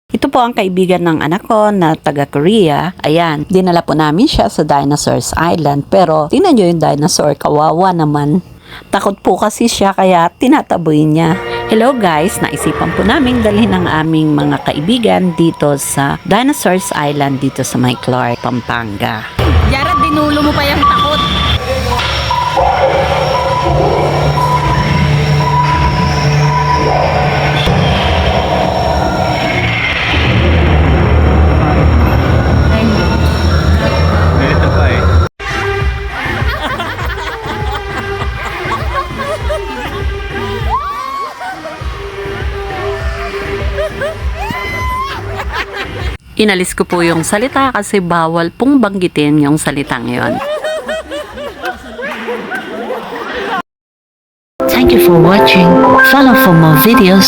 Ito po ang kaibigan ng anak ko na taga Korea. Ayan, dinala po namin siya sa Dinosaurs Island. Pero tingnan nyo yung dinosaur, kawawa naman. Takot po kasi siya kaya tinataboy niya. Hello guys, naisipan po namin dalhin ang aming mga kaibigan dito sa Dinosaurs Island dito sa May Clark, Pampanga. Yara, dinulo mo pa yung takot. Inalis ko po yung salita kasi bawal pong banggitin yung salitang yon. Thank you for watching. Follow for more videos.